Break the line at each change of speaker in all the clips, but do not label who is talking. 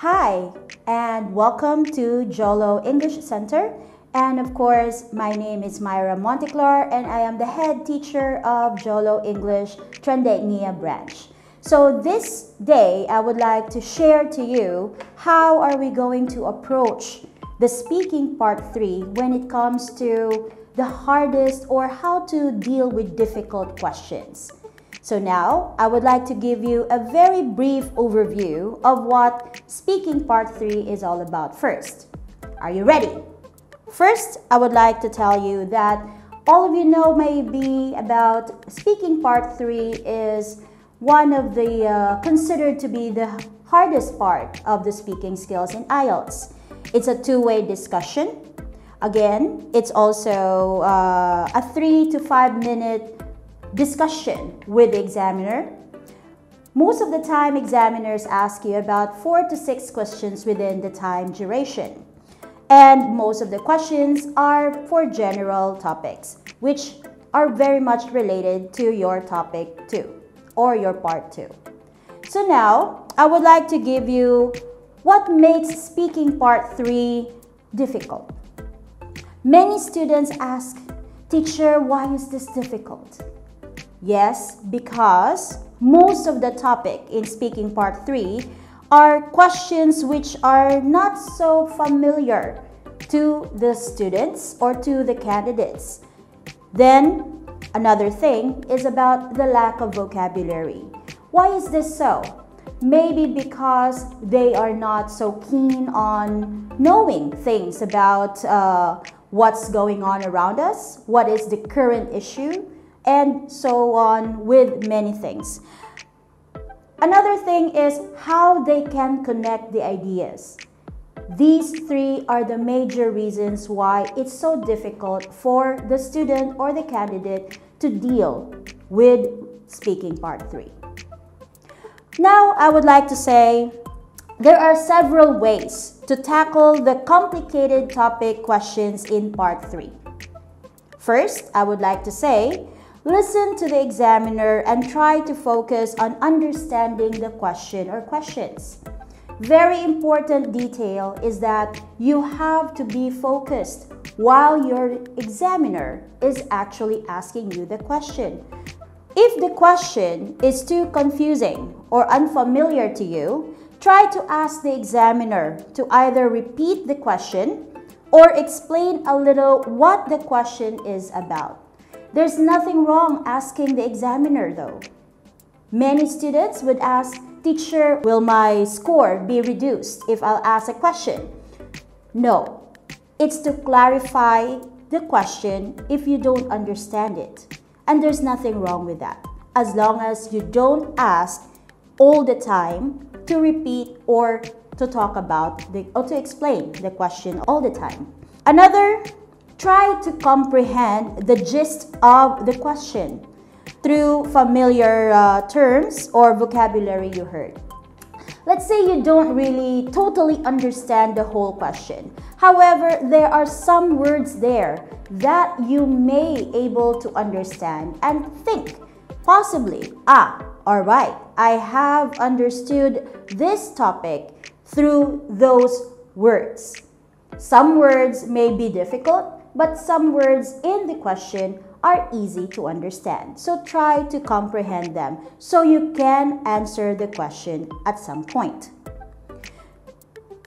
Hi, and welcome to JOLO English Center. And of course, my name is Myra and I am the head teacher of JOLO English Trần Đại Nghĩa branch. So this day, I would like to share to you how are we going to approach the speaking part 3 when it comes to the hardest or how to deal with difficult questions. So now, I would like to give you a very brief overview of what speaking part 3 is all about first. Are you ready? First, I would like to tell you that all of you know maybe about speaking part 3 is one of the considered to be the hardest part of the speaking skills in IELTS. It's a two-way discussion. Again, it's also a 3 to 5 minute discussion with the examiner. Most of the time, examiners ask you about 4 to 6 questions within the time duration. And most of the questions are for general topics, which are very much related to your topic 2 or your part 2. So now, I would like to give you what makes speaking part 3 difficult. Many students ask, "Teacher, why is this difficult?" Yes, because most of the topic in speaking part 3 are questions which are not so familiar to the students or to the candidates. Then, another thing is about the lack of vocabulary. Why is this so? Maybe because they are not so keen on knowing things about what's going on around us, what is the current issue, and so on with many things. Another thing is how they can connect the ideas. These 3 are the major reasons why it's so difficult for the student or the candidate to deal with speaking part 3. Now, I would like to say there are several ways to tackle the complicated topic questions in part 3. First, I would like to say, listen to the examiner and try to focus on understanding the question or questions. Very important detail is that you have to be focused while your examiner is actually asking you the question. If the question is too confusing or unfamiliar to you, try to ask the examiner to either repeat the question or explain a little what the question is about. There's nothing wrong asking the examiner though. Many students would ask, "Teacher, will my score be reduced if I'll ask a question?" No, it's to clarify the question if you don't understand it. And there's nothing wrong with that, as long as you don't ask all the time to repeat or to talk about or to explain the question all the time. Another, try to comprehend the gist of the question through familiar terms or vocabulary you heard. Let's say you don't really totally understand the whole question. However, there are some words there that you may able to understand and think, possibly, all right, I have understood this topic through those words. Some words may be difficult, but some words in the question are easy to understand. So try to comprehend them so you can answer the question at some point.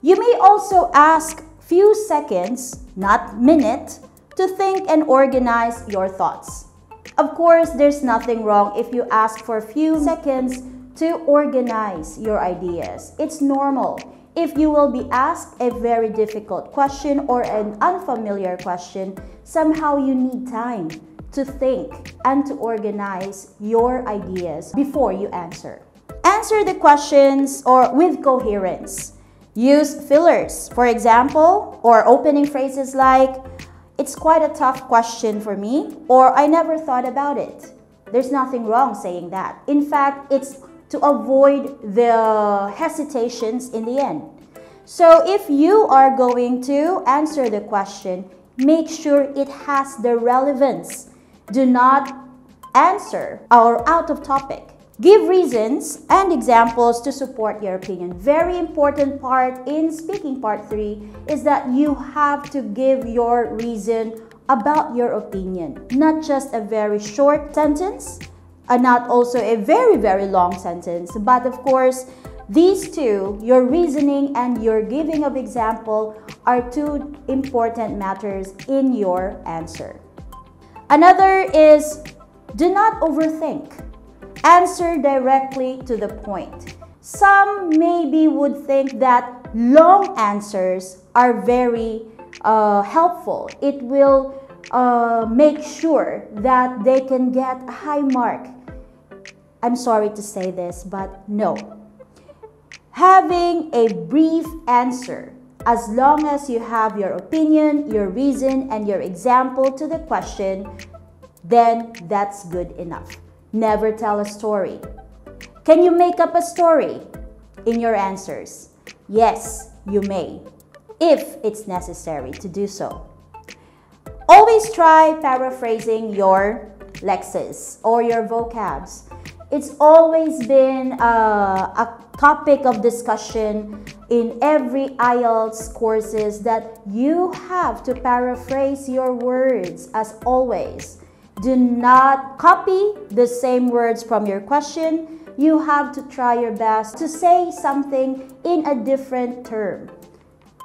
You may also ask few seconds, not minute, to think and organize your thoughts. Of course, there's nothing wrong if you ask for a few seconds to organize your ideas. It's normal. If you will be asked a very difficult question or an unfamiliar question, somehow you need time to think and to organize your ideas before you answer. Answer the questions or with coherence. Use fillers, for example, or opening phrases like, "It's quite a tough question for me," or "I never thought about it." There's nothing wrong saying that. In fact, it's to avoid the hesitations in the end. So if you are going to answer the question, make sure it has the relevance. Do not answer or out of topic. Give reasons and examples to support your opinion. Very important part in speaking part 3 is that you have to give your reason about your opinion. Not just a very short sentence, and not also a very, very long sentence. But of course, these two, your reasoning and your giving of example, are two important matters in your answer. Another is, do not overthink. Answer directly to the point. Some maybe would think that long answers are very helpful. It will make sure that they can get a high mark. I'm sorry to say this, but no. Having a brief answer, as long as you have your opinion, your reason, and your example to the question, then that's good enough. Never tell a story. Can you make up a story in your answers? Yes, you may, if it's necessary to do so. Always try paraphrasing your lexes or your vocabs. It's always been a topic of discussion in every IELTS courses that you have to paraphrase your words as always. Do not copy the same words from your question. You have to try your best to say something in a different term.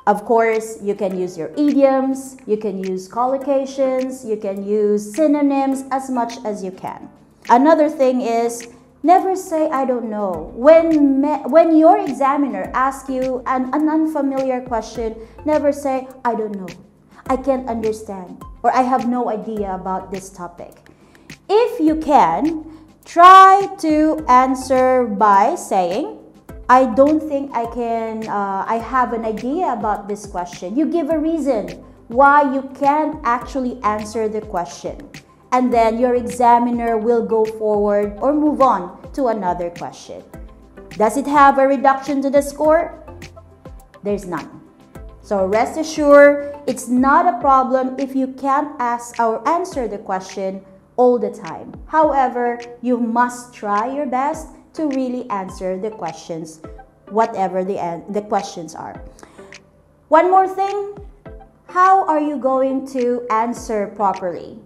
Of course, you can use your idioms, you can use collocations, you can use synonyms as much as you can. Another thing is, never say, I don't know. When your examiner asks you an unfamiliar question, never say, I don't know. I can't understand, or I have no idea about this topic. If you can, try to answer by saying, I don't think I can, I have an idea about this question. You give a reason why you can't actually answer the question. And then your examiner will go forward or move on to another question. Does it have a reduction to the score? There's none. So rest assured, it's not a problem if you can't ask or answer the question all the time. However, you must try your best to really answer the questions, whatever the questions are. One more thing, how are you going to answer properly?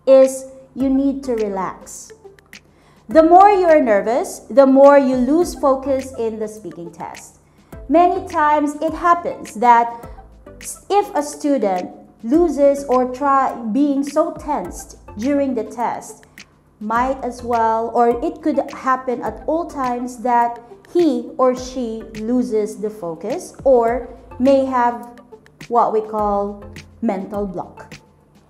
Is you need to relax. The more you're nervous, the more you lose focus in the speaking test. Many times it happens that if a student loses or being so tensed during the test, might as well, or it could happen at all times that he or she loses the focus or may have what we call mental block.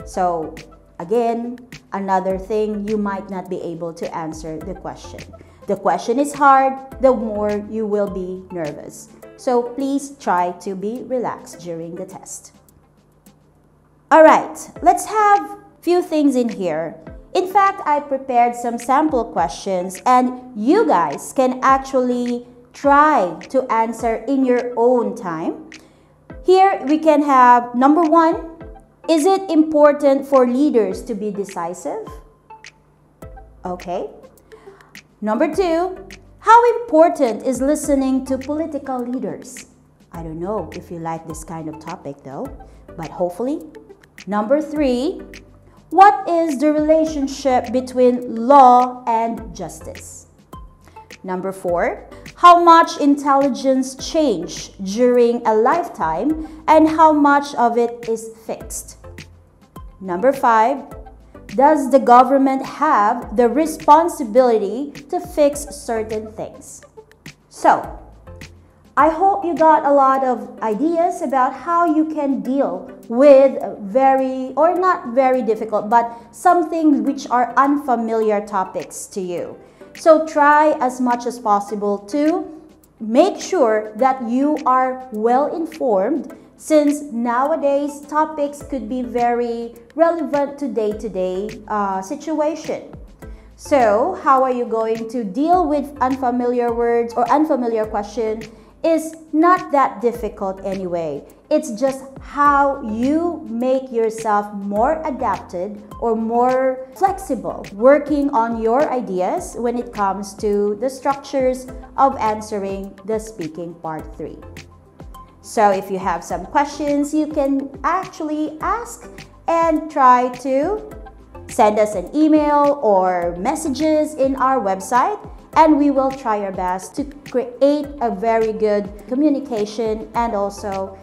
So again, another thing, you might not be able to answer the question. The question is hard, the more you will be nervous. So please try to be relaxed during the test. Alright, let's have few things in here. In fact, I prepared some sample questions and you guys can actually try to answer in your own time. Here we can have number 1, is it important for leaders to be decisive? Okay. Number 2, how important is listening to political leaders? I don't know if you like this kind of topic though, but hopefully. Number 3, what is the relationship between law and justice? Number 4, how much intelligence change during a lifetime and how much of it is fixed? Number 5, does the government have the responsibility to fix certain things? So, I hope you got a lot of ideas about how you can deal with very, or not very difficult, but something which are unfamiliar topics to you. So try as much as possible to make sure that you are well informed, since nowadays topics could be very relevant to day-to-day situation. So how are you going to deal with unfamiliar words or unfamiliar question is not that difficult anyway. It's just how you make yourself more adapted or more flexible, working on your ideas when it comes to the structures of answering the speaking part 3. So if you have some questions, you can actually ask and try to send us an email or messages in our website, and we will try our best to create a very good communication, and also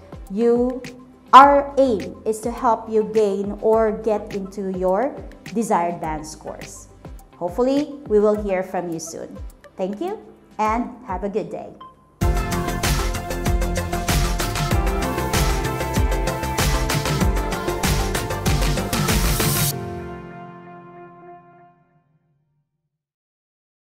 our aim is to help you gain or get into your desired band scores. Hopefully, we will hear from you soon. Thank you and have a good day.